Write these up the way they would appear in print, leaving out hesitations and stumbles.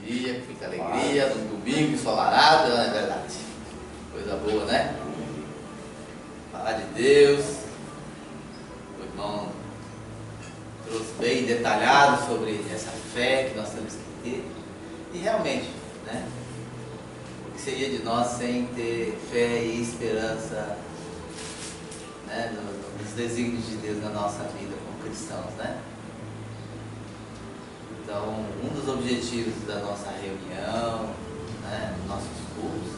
dia, com muita alegria, no domingo ensolarado, não é verdade? Coisa boa, né? Falar de Deus. O irmão trouxe bem detalhado sobre essa fé que nós temos que ter. E realmente, né? O que seria de nós sem ter fé e esperança, né, nos desígnios de Deus na nossa vida como cristãos, né? Então, um dos objetivos da nossa reunião, né, dos nossos cultos,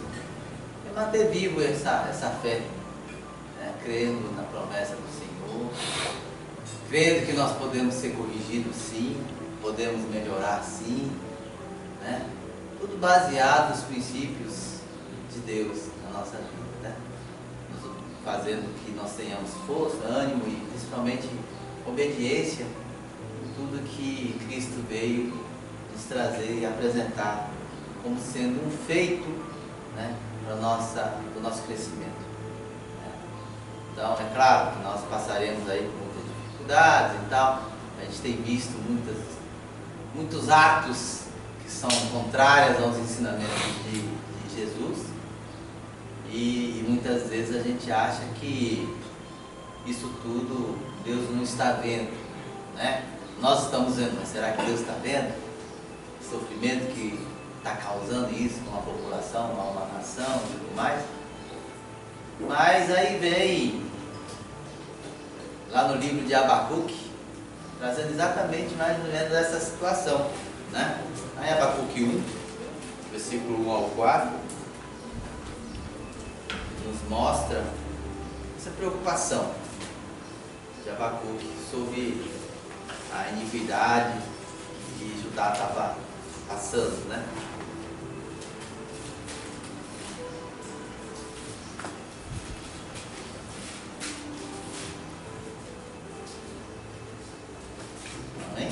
é manter vivo essa fé, né, crendo na promessa do Senhor, vendo que nós podemos ser corrigidos sim, podemos melhorar sim, né? Tudo baseado nos princípios de Deus na nossa vida, né? Fazendo que nós tenhamos força, ânimo e principalmente obediência em tudo que Cristo veio nos trazer e apresentar como sendo um feito, né, para o nosso crescimento, né? Então é claro que nós passaremos aí por muitas dificuldades e tal. A gente tem visto muitos atos que são contrários aos ensinamentos de Jesus. E muitas vezes a gente acha que isso tudo Deus não está vendo, né? Nós estamos vendo, mas será que Deus está vendo o sofrimento que está causando isso com a população, com uma nação e tudo mais? Mas aí vem lá no livro de Abacuque, trazendo exatamente mais ou menos essa situação, né? Aí Abacuque 1, versículo 1 ao 4, nos mostra essa preocupação de Abacuque sobre a iniquidade que Judá estava passando, né? Amém?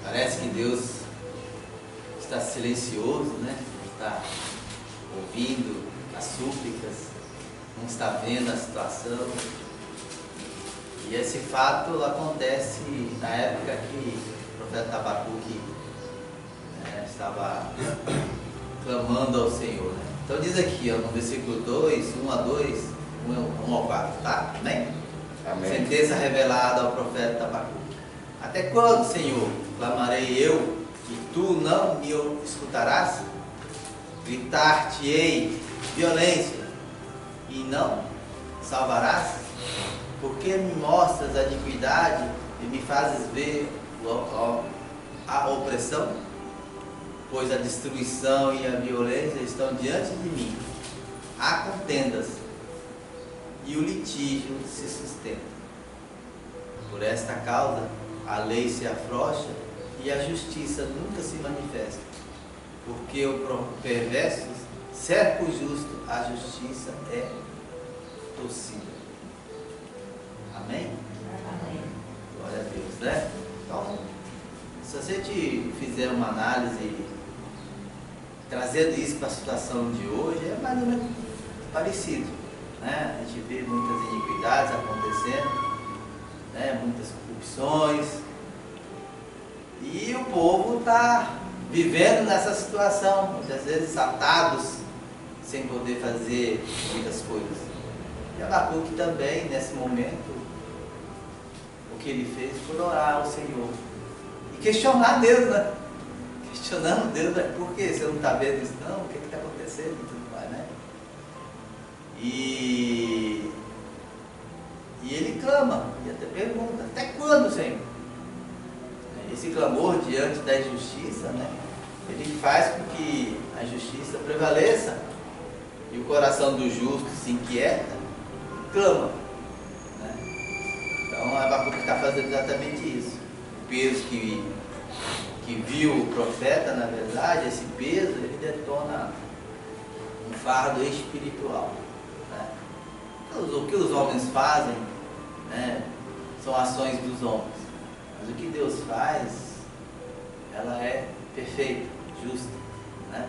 Parece que Deus está silencioso, né? Está ouvindo as súplicas, não está vendo a situação. E esse fato acontece na época que o profeta Abacuque, né, estava clamando ao Senhor, né? Então diz aqui, ó, no versículo 2, 1 a 2, 1 ao 4, tá? Amém? Amém. Sentença revelada ao profeta Abacuque. Até quando, Senhor, clamarei eu e tu não me escutarás? Gritar-te-ei violência e não salvarás? Porque me mostras a iniquidade e me fazes ver a opressão? Pois a destruição e a violência estão diante de mim. Há contendas e o litígio se sustenta. Por esta causa a lei se afrouxa e a justiça nunca se manifesta. Porque o perverso cerca o justo, a justiça é torcida. Amém? Amém. Glória a Deus, né? Então, se a gente fizer uma análise trazendo isso para a situação de hoje, é mais ou menos parecido, né? A gente vê muitas iniquidades acontecendo, né? Muitas corrupções, e o povo está vivendo nessa situação, muitas vezes atados, sem poder fazer muitas coisas. E Abacuque também, nesse momento, o que ele fez foi orar ao Senhor e questionar Deus, né? Questionando Deus, né? Por que você não está vendo isso não? O que está acontecendo e tudo mais, né? E ele clama, e até pergunta, até quando, Senhor? Esse clamor diante da injustiça, né? Ele faz com que a justiça prevaleça e o coração do justo se inquieta e clama, né? Então Abacuque está fazendo exatamente isso. O peso que viu o profeta, na verdade, esse peso, ele detona um fardo espiritual, né? Então, o que os homens fazem, né, são ações dos homens, mas o que Deus faz, ela é perfeita, justa, né?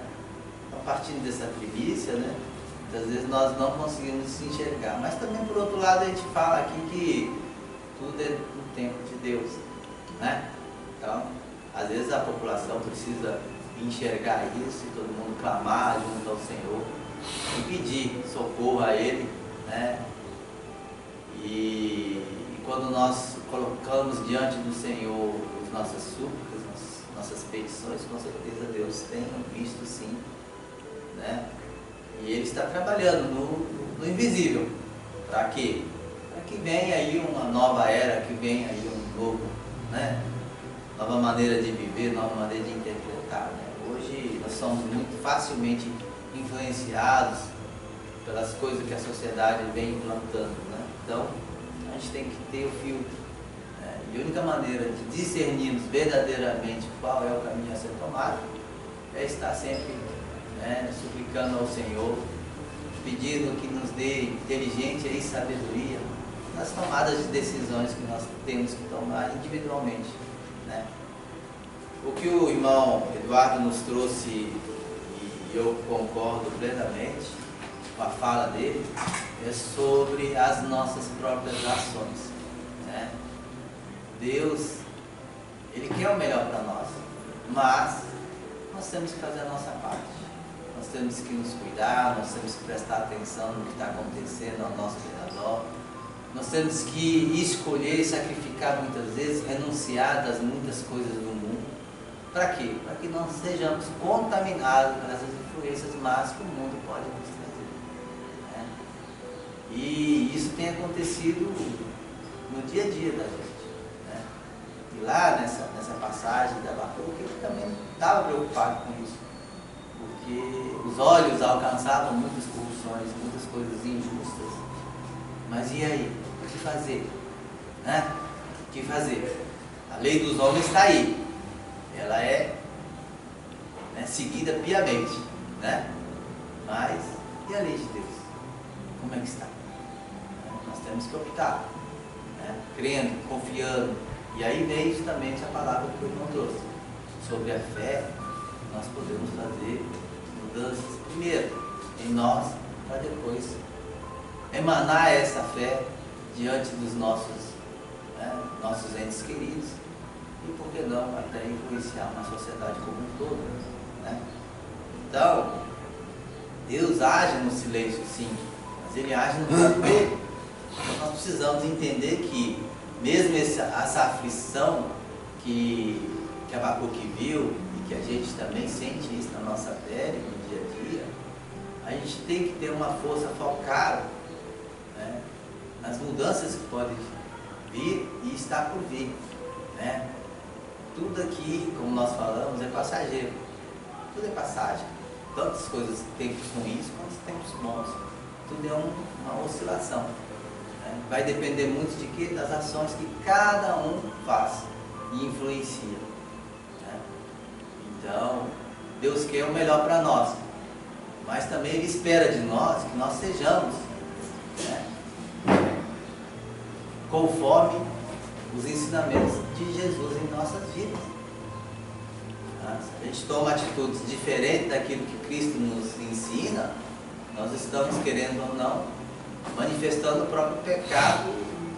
Então, partindo dessa primícia, né, muitas vezes nós não conseguimos se enxergar, mas também por outro lado a gente fala aqui que templo de Deus, né? Então, às vezes a população precisa enxergar isso e todo mundo clamar junto ao Senhor e pedir socorro a Ele, né? E quando nós colocamos diante do Senhor as nossas súplicas, nossas petições, com certeza Deus tem visto sim, né? E Ele está trabalhando no invisível. Para quê? Para que venha aí uma nova era, que venha aí um novo, né? Nova maneira de viver, nova maneira de interpretar, né? Hoje nós somos muito facilmente influenciados pelas coisas que a sociedade vem implantando, né? Então, a gente tem que ter o filtro, né? E a única maneira de discernirmos verdadeiramente qual é o caminho a ser tomado é estar sempre, né, suplicando ao Senhor, pedindo que nos dê inteligência e sabedoria nas tomadas de decisões que nós temos que tomar individualmente, né? O que o irmão Eduardo nos trouxe, e eu concordo plenamente com a fala dele, é sobre as nossas próprias ações, né? Deus, Ele quer o melhor para nós, mas nós temos que fazer a nossa parte. Nós temos que nos cuidar, nós temos que prestar atenção no que está acontecendo ao nosso redor. Nós temos que escolher e sacrificar muitas vezes, renunciar das muitas coisas do mundo. Para quê? Para que não sejamos contaminados pelas influências más que o mundo pode nos trazer, né? E isso tem acontecido no dia a dia da gente, né? E lá nessa passagem da Abacuque, ele também estava preocupado com isso, porque os olhos alcançavam muitas corrupções, muitas coisas injustas. Mas e aí? O que fazer? Né? O que fazer? A lei dos homens está aí. Ela é, né, seguida piamente, né? Mas e a lei de Deus? Como é que está? Nós temos que optar, né? Crendo, confiando. E aí vem justamente a palavra que o irmão trouxe. Sobre a fé, nós podemos fazer mudanças primeiro em nós, para depois emanar essa fé diante dos nossos entes queridos e, por que não, até influenciar uma sociedade como um todo, né? Então, Deus age no silêncio, sim, mas Ele age no cativeiro. Então, nós precisamos entender que, mesmo essa aflição que Abacuque viu e que a gente também sente isso na nossa pele, no dia a dia, a gente tem que ter uma força focada, né, nas mudanças que podem vir e estar por vir, né? Tudo aqui, como nós falamos, é passageiro. Tudo é passagem. Tantas coisas, tempos ruins quanto tempos bons. Tudo é uma oscilação, né? Vai depender muito de quê? Das ações que cada um faz e influencia, né? Então, Deus quer o melhor para nós, mas também Ele espera de nós que nós sejamos, né, conforme os ensinamentos de Jesus em nossas vidas. Se a gente toma atitudes diferentes daquilo que Cristo nos ensina, nós estamos, querendo ou não, manifestando o próprio pecado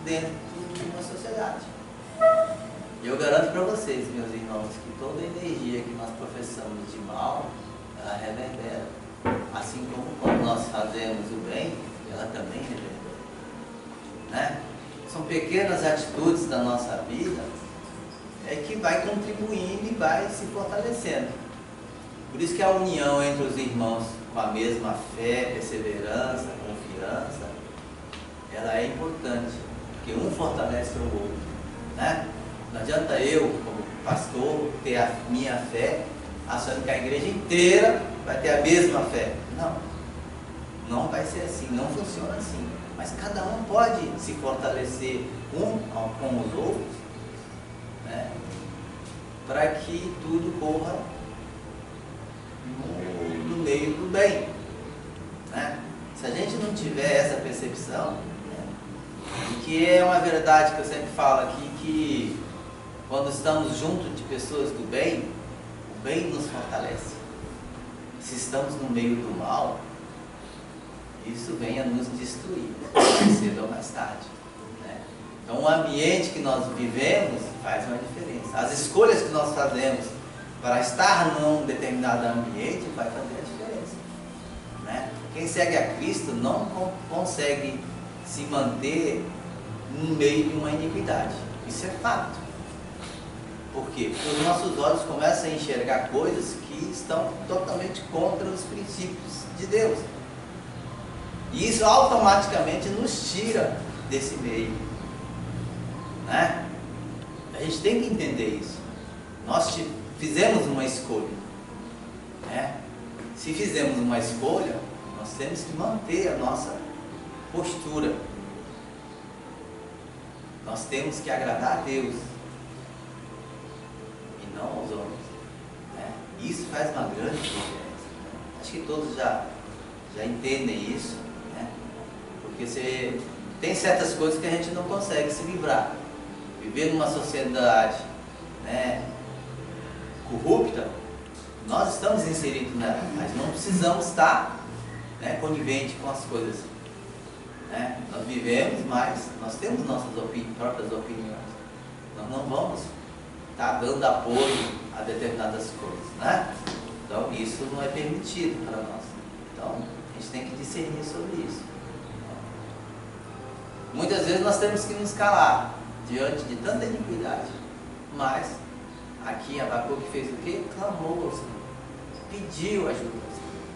dentro de uma sociedade. E eu garanto para vocês, meus irmãos, que toda energia que nós professamos de mal, ela reverbera. Assim como quando nós fazemos o bem, ela também reverbera, né? São pequenas atitudes da nossa vida que vai contribuindo e vai se fortalecendo. Por isso que a união entre os irmãos com a mesma fé, perseverança, confiança, ela é importante, porque um fortalece o outro, né? Não adianta eu, como pastor, ter a minha fé, achando que a igreja inteira vai ter a mesma fé. Não, não vai ser assim, não funciona assim. Mas cada um pode se fortalecer com os outros, né, para que tudo corra no meio do bem, né? Se a gente não tiver essa percepção, né, e que é uma verdade que eu sempre falo aqui, que quando estamos junto de pessoas do bem, o bem nos fortalece. Se estamos no meio do mal, isso vem a nos destruir, mais cedo ou mais tarde, né? Então o ambiente que nós vivemos faz uma diferença. As escolhas que nós fazemos para estar num determinado ambiente vai fazer a diferença, né? Quem segue a Cristo não consegue se manter no meio de uma iniquidade. Isso é fato. Por quê? Porque os nossos olhos começam a enxergar coisas que estão totalmente contra os princípios de Deus. E isso automaticamente nos tira desse meio, né? A gente tem que entender isso. Nós fizemos uma escolha, né? Se fizemos uma escolha, nós temos que manter a nossa postura. Nós temos que agradar a Deus e não aos homens, né? Isso faz uma grande diferença. Acho que todos já entendem isso, né? Porque tem certas coisas que a gente não consegue se livrar. Viver numa sociedade, né, corrupta, nós estamos inseridos nela, mas não precisamos estar, né, conivente com as coisas, né? Nós vivemos, mas nós temos nossas próprias opiniões. Nós não vamos estar dando apoio a determinadas coisas, né? Então isso não é permitido para nós. Então a gente tem que discernir sobre isso. Muitas vezes nós temos que nos calar diante de tanta iniquidade, mas aqui Abacuque fez o quê? Clamou ao Senhor, pediu ajuda ao Senhor,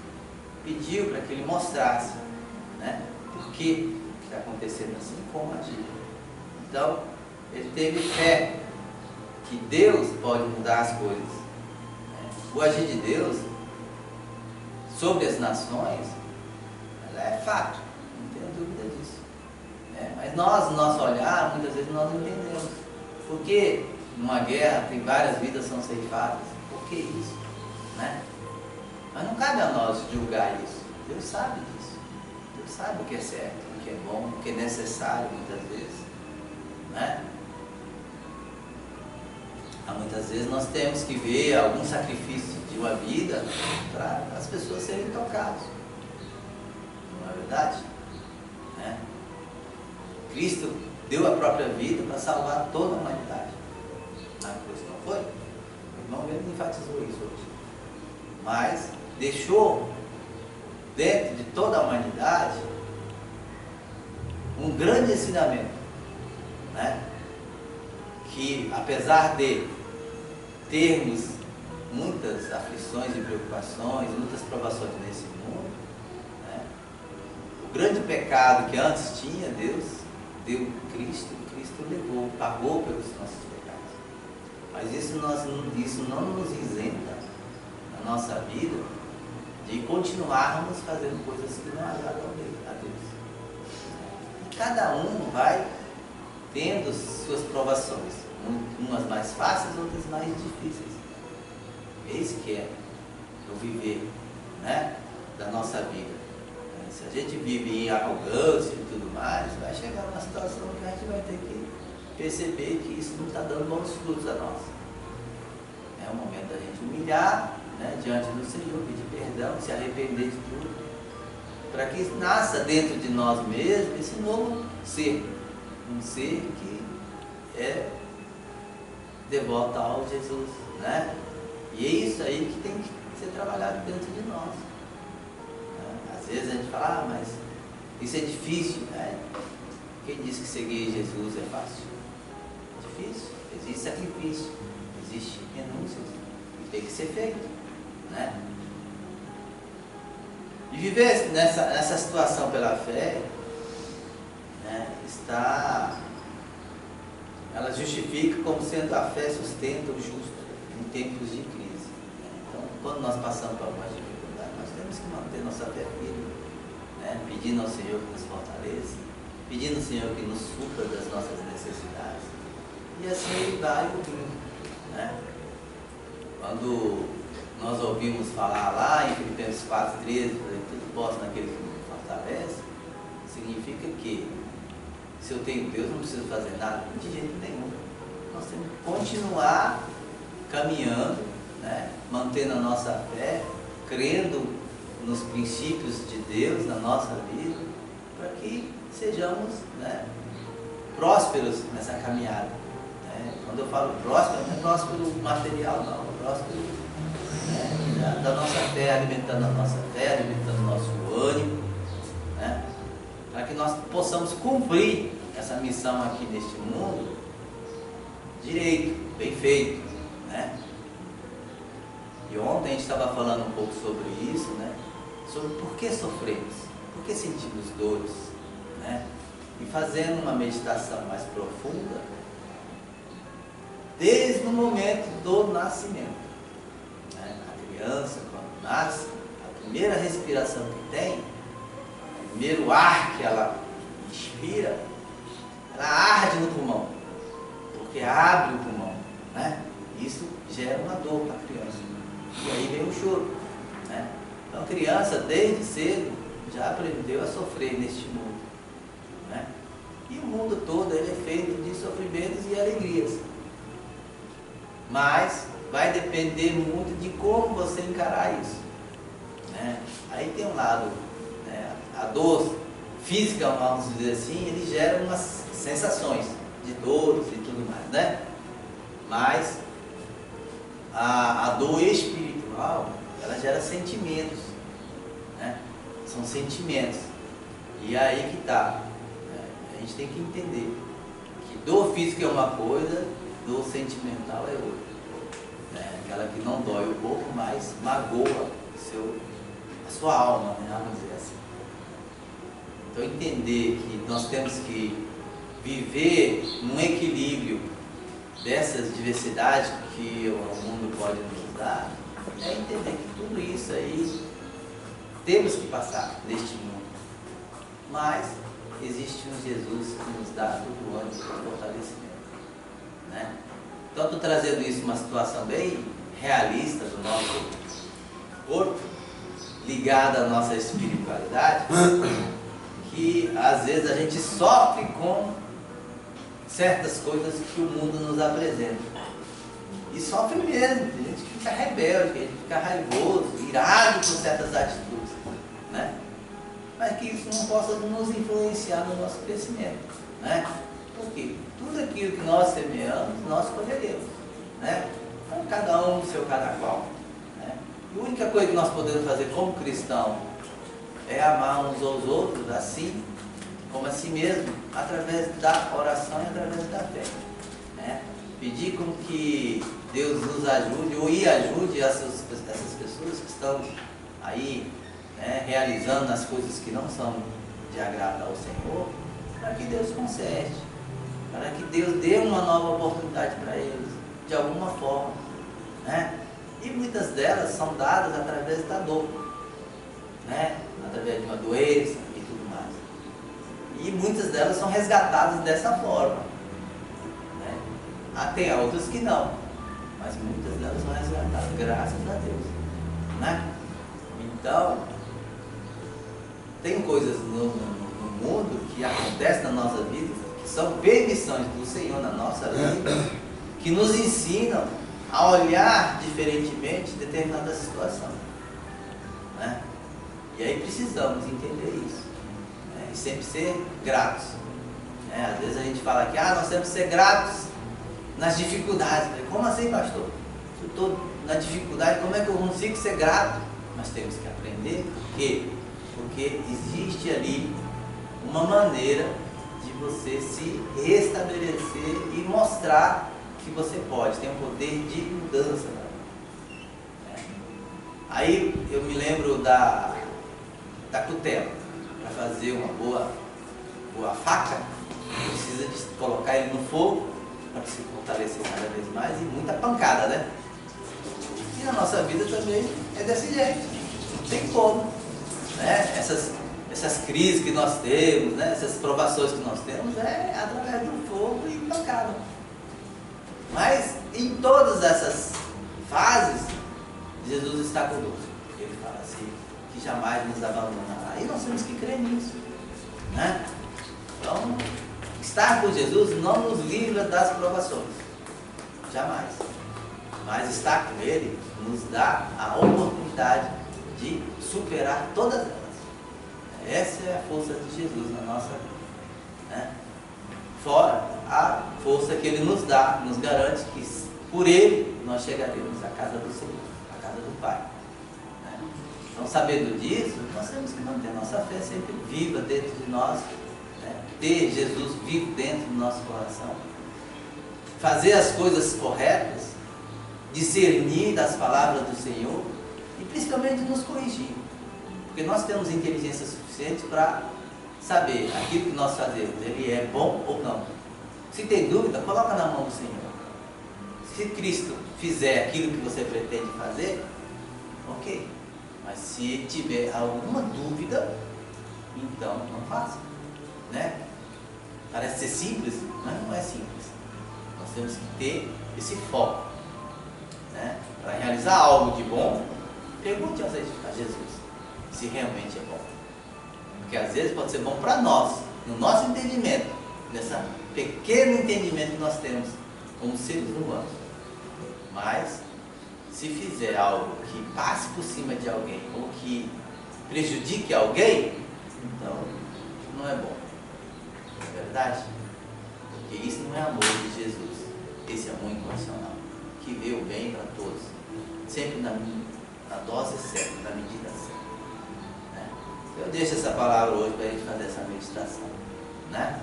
pediu para que ele mostrasse, né, por que está acontecendo assim, como agir. Então ele teve fé que Deus pode mudar as coisas, né? O agir de Deus sobre as nações, ela é fato, não tenho dúvida disso. Mas nós, no nosso olhar, muitas vezes nós não entendemos. Por que numa guerra tem várias vidas são ceifadas? Por que isso? Né? Mas não cabe a nós julgar isso. Deus sabe disso. Deus sabe o que é certo, o que é bom, o que é necessário muitas vezes, né? Muitas vezes nós temos que ver algum sacrifício de uma vida para as pessoas serem tocadas. Não é verdade? Né? Cristo deu a própria vida para salvar toda a humanidade. Na cruz, não foi? O irmão mesmo enfatizou isso hoje. Mas deixou dentro de toda a humanidade um grande ensinamento, né? Que apesar de termos muitas aflições e preocupações, muitas provações nesse mundo, né? O grande pecado que antes tinha, Deus deu Cristo levou, pagou pelos nossos pecados. Mas isso não nos isenta na nossa vida de continuarmos fazendo coisas que não agradam a Deus. E cada um vai tendo suas provações, umas mais fáceis, outras mais difíceis. Esse que é o viver, né, da nossa vida. Se a gente vive em arrogância e tudo mais, vai chegar numa situação que a gente vai ter que perceber que isso não está dando bons frutos a nós. É o momento da gente humilhar, né, diante do Senhor, pedir perdão, se arrepender de tudo, para que nasça dentro de nós mesmos esse novo ser, um ser que é devoto ao Jesus, né? E é isso aí que tem que ser trabalhado dentro de nós. Às vezes a gente fala, mas isso é difícil, né? Quem disse que seguir Jesus é fácil? É difícil, existe sacrifício, existe renúncias, e tem que ser feito, né? E viver nessa situação pela fé, né, ela justifica como sendo a fé sustenta o justo em tempos de crise. Então, quando nós passamos por algumas dificuldades, nós temos que manter nossa fé firme, né, pedindo ao Senhor que nos fortaleça, pedindo ao Senhor que nos supra das nossas necessidades. E assim Ele vai ouvindo, né? Quando nós ouvimos falar lá em Filipenses 4,13, tudo posso naquele que me fortalece, significa que se eu tenho Deus, não preciso fazer nada de jeito nenhum. Nós temos que continuar caminhando, né? Mantendo a nossa fé, crendo nos princípios de Deus na nossa vida, para que sejamos, né, prósperos nessa caminhada. Né? Quando eu falo próspero, não é próspero material, não, é próspero, né, da nossa fé, alimentando a nossa fé, alimentando o nosso ânimo, né? Para que nós possamos cumprir essa missão aqui neste mundo direito, bem feito, né? E ontem a gente estava falando um pouco sobre isso, né? Sobre por que sofremos, por que sentimos dores, né? E fazendo uma meditação mais profunda, desde o momento do nascimento, né? A criança, quando nasce, a primeira respiração que tem, o primeiro ar que ela inspira, ela arde no pulmão, porque abre o pulmão, né? Isso gera uma dor para a criança, e aí vem o choro, né? Então a criança, desde cedo, já aprendeu a sofrer neste mundo, né? E o mundo todo ele é feito de sofrimentos e alegrias, mas vai depender muito de como você encarar isso, né? Aí tem um lado, né? A dor física, vamos dizer assim, ele gera umas sensações de dores e tudo mais, né? Mas a dor espiritual, ela gera sentimentos, né? São sentimentos. E aí que está, né? A gente tem que entender que dor física é uma coisa, dor sentimental é outra, né? Aquela que não dói o corpo, mas magoa a sua alma, né? Vamos dizer assim. Então entender que nós temos que viver num equilíbrio dessas diversidades que o mundo pode nos dar, é entender que tudo isso aí temos que passar neste mundo, mas existe um Jesus que nos dá todo o ânimo e fortalecimento, né? Então estou trazendo isso uma situação bem realista do nosso corpo, ligada à nossa espiritualidade, que às vezes a gente sofre com certas coisas que o mundo nos apresenta. E sofre mesmo, tem gente que fica rebelde, tem gente que fica raivoso, irado por certas atitudes, né? Mas que isso não possa nos influenciar no nosso crescimento, né? Porque tudo aquilo que nós semeamos, nós colheremos, né? Então cada um do seu cada qual, né? E a única coisa que nós podemos fazer como cristão é amar uns aos outros assim, como a si mesmo, através da oração e através da fé, né? Pedir com que Deus nos ajude ou ajude essas pessoas que estão aí, né, realizando as coisas que não são de agrado ao Senhor, para que Deus conserte, para que Deus dê uma nova oportunidade para eles, de alguma forma, né? E muitas delas são dadas através da dor, né? Através de uma doença e tudo mais. E muitas delas são resgatadas dessa forma, né? Tem outras que não, mas muitas delas são resgatadas, graças a Deus, né? Então, tem coisas no mundo que acontecem na nossa vida, que são permissões do Senhor na nossa vida, que nos ensinam a olhar diferentemente determinada situação, né? E aí precisamos entender isso, né? E sempre ser gratos, né? Às vezes a gente fala que nós temos que ser gratos nas dificuldades. Como assim, pastor? Eu estou na dificuldade, como é que eu consigo ser grato? Mas temos que aprender, por quê? Porque existe ali uma maneira de você se restabelecer e mostrar que você pode, tem um poder de mudança, né? Aí eu me lembro da cutela. Para fazer uma boa faca, precisa de colocar ele no fogo para se fortalecer cada vez mais e muita pancada, né? E na nossa vida também é desse jeito, não tem como, né? Essas crises que nós temos, né? Essas provações que nós temos é através do fogo e pancada. Mas em todas essas fases, Jesus está conosco. Ele fala assim, que jamais nos abandonará. E nós temos que crer nisso, né? Então, estar com Jesus não nos livra das provações, jamais. Mas estar com Ele nos dá a oportunidade de superar todas elas. Essa é a força de Jesus na nossa, né, fora a força que Ele nos dá, nos garante que por Ele nós chegaremos à casa do Senhor, à casa do Pai. Né? Então, sabendo disso, nós temos que manter a nossa fé sempre viva dentro de nós, né? Ter Jesus vivo dentro do nosso coração, fazer as coisas corretas, discernir das palavras do Senhor e principalmente nos corrigir, porque nós temos inteligência suficiente para saber aquilo que nós fazemos, ele é bom ou não. Se tem dúvida, coloca na mão do Senhor. Se Cristo fizer aquilo que você pretende fazer, ok, mas se tiver alguma dúvida, então não faça, né? Parece ser simples, mas não é simples. Nós temos que ter esse foco, né? Para realizar algo de bom, pergunte a Jesus se realmente é bom, porque às vezes pode ser bom para nós, no nosso entendimento, nesse pequeno entendimento que nós temos como seres humanos, mas se fizer algo que passe por cima de alguém ou que prejudique alguém, então não é bom, não é verdade? Porque isso não é amor de Jesus, esse amor incondicional que vê o bem para todos, sempre na dose certa, na medida certa, né? Eu deixo essa palavra hoje para a gente fazer essa meditação, né?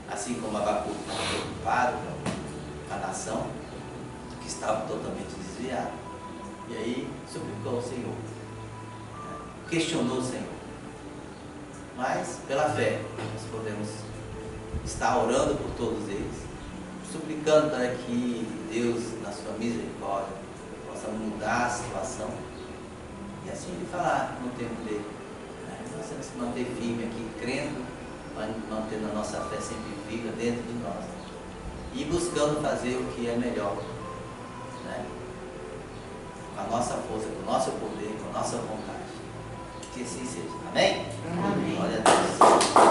Assim como Abacuque estava preocupado com a nação, que estava totalmente desviada, e aí suplicou ao Senhor, né? Questionou o Senhor, mas pela fé nós podemos estar orando por todos eles, suplicando para que Deus, na sua misericórdia, possa mudar a situação e assim Ele falar no tempo dele, né? Nós temos que manter firme aqui, crendo, mantendo a nossa fé sempre viva dentro de nós e buscando fazer o que é melhor, né? Com a nossa força, com o nosso poder, com a nossa vontade. Que assim seja. Amém? Amém. Glória a Deus.